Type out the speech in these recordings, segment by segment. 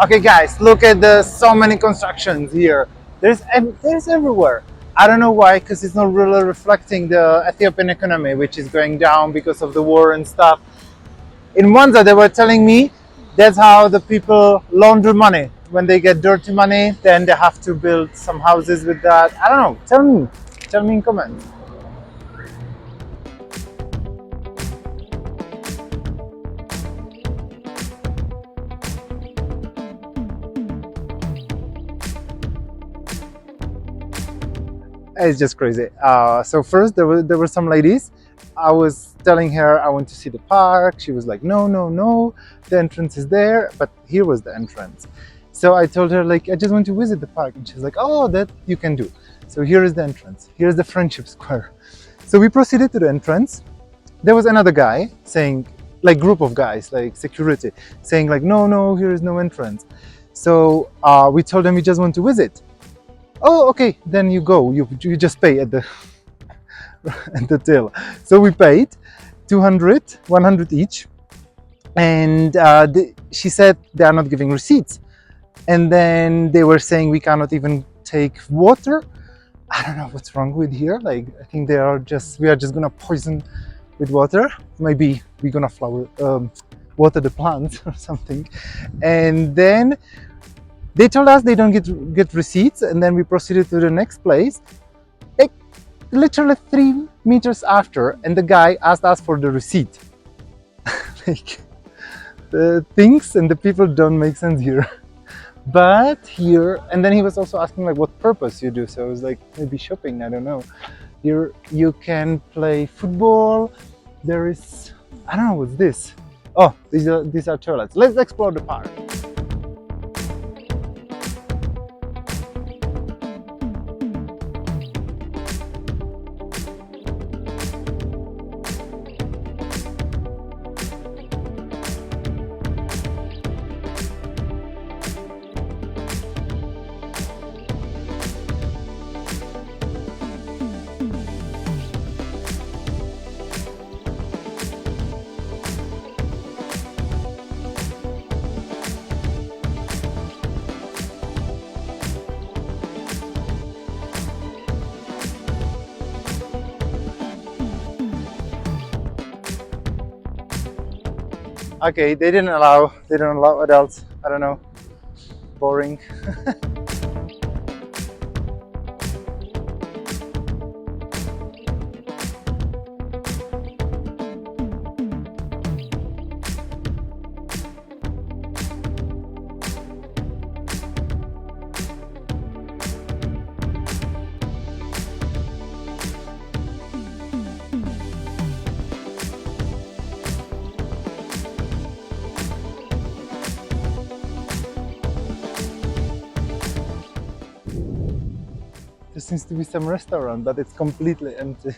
Okay, guys, look at the so many constructions here. There's everywhere. I don't know why, because it's not really reflecting the Ethiopian economy, which is going down because of the war and stuff. In Mwanza, they were telling me that's how the people launder money. When they get dirty money, then they have to build some houses with that. I don't know. Tell me in comments. It's just crazy. So first there were some ladies. I was telling her I want to see the park. She was like, no, no, no, the entrance is there. But here was the entrance. So I told her like I just want to visit the park, and she's like, oh, that you can do. So here is the entrance. Here's the Friendship Square. So we proceeded to the entrance. There was another guy saying, like group of guys, like security, saying like, no, no, here is no entrance. So we told them we just want to visit. Oh, okay, then you go. You just pay at the at the till. So we paid 200, 100 each, and she said they are not giving receipts. And then they were saying we cannot even take water. I don't know what's wrong with here. Like I think we are just gonna poison with water. Maybe we're gonna water the plants or something. And then they told us they don't get receipts, and then we proceeded to the next place. Like literally 3 meters after, and the guy asked us for the receipt. Like the things and the people don't make sense here. But here, and then he was also asking like what purpose you do. So I was like, maybe shopping, I don't know. Here you can play football. There is, I don't know what's this. Oh, these are toilets. Let's explore the park. Okay, they didn't allow adults. I don't know. Boring. There seems to be some restaurant, but it's completely empty.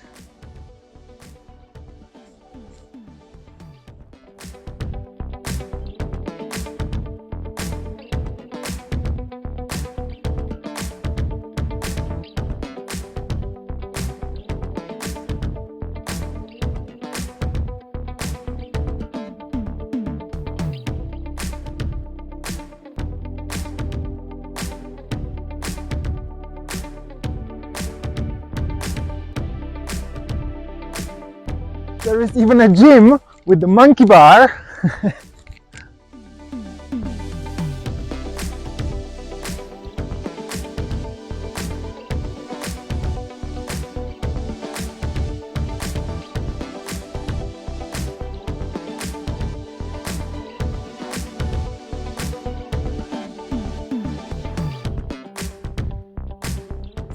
There is even a gym with the monkey bar.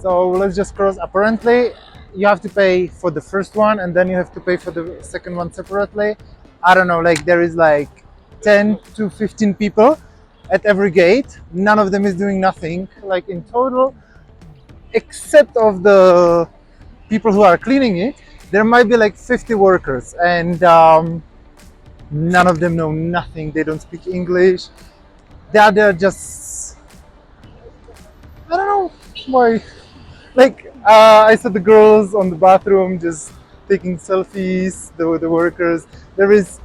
So let's just cross. Apparently you have to pay for the first one, and then you have to pay for the second one separately. I don't know, like there is like 10 to 15 people at every gate. None of them is doing nothing, like in total, except of the people who are cleaning it. There might be like 50 workers, and none of them know nothing. They don't speak English. They're just, I don't know why. Like I saw the girls on the bathroom just taking selfies, the workers. There is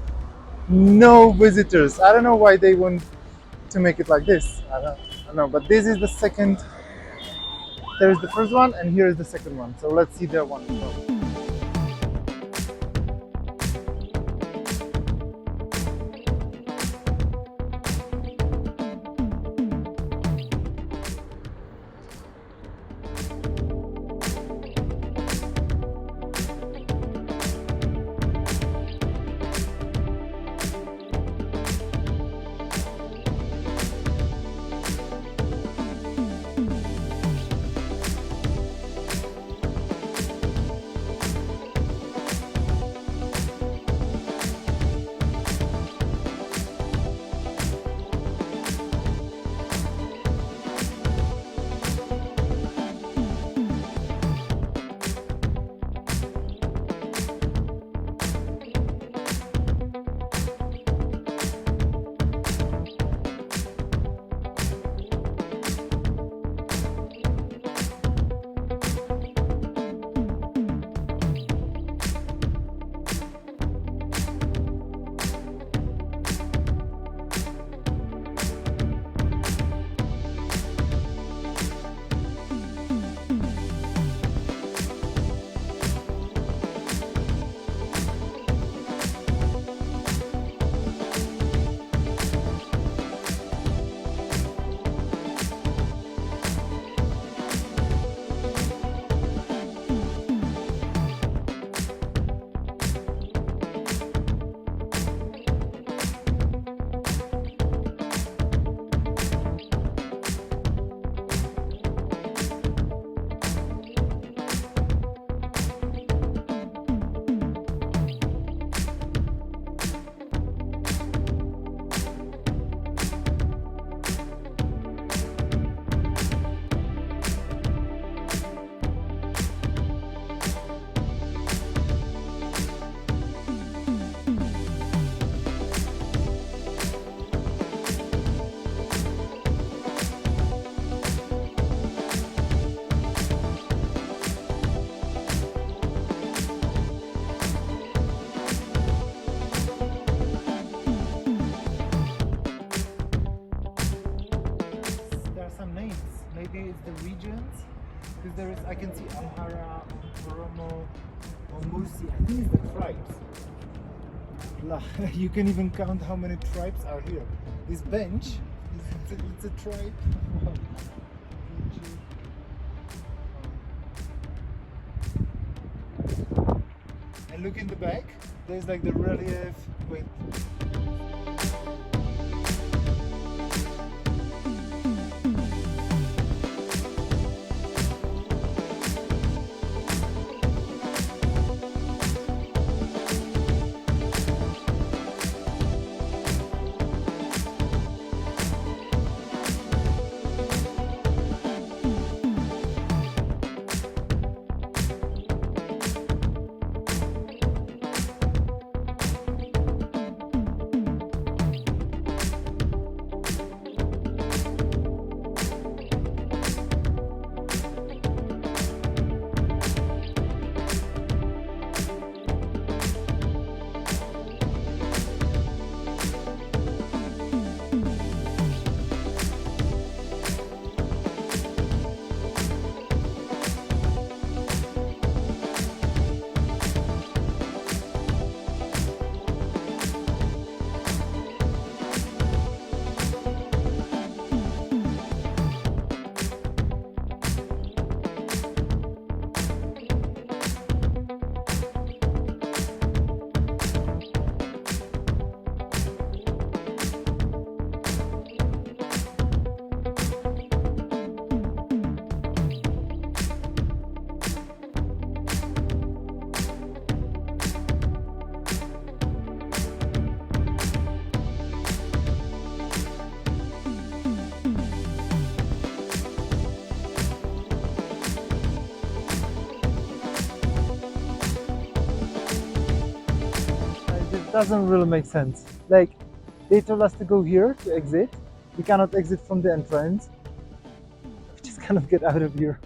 no visitors. I don't know why they want to make it like this. I don't know, but this is the second. There is the first one, and here is the second one. So let's see that one as well. Maybe it's the regions, because there is, I can see Amhara, Oromo, Omusi. I think it's the tribes. You can even count how many tribes are here. This bench, it's a tribe. And look in the back, there's like the relief with. Doesn't really make sense. Like, they told us to go here to exit. We cannot exit from the entrance. We just cannot get out of here.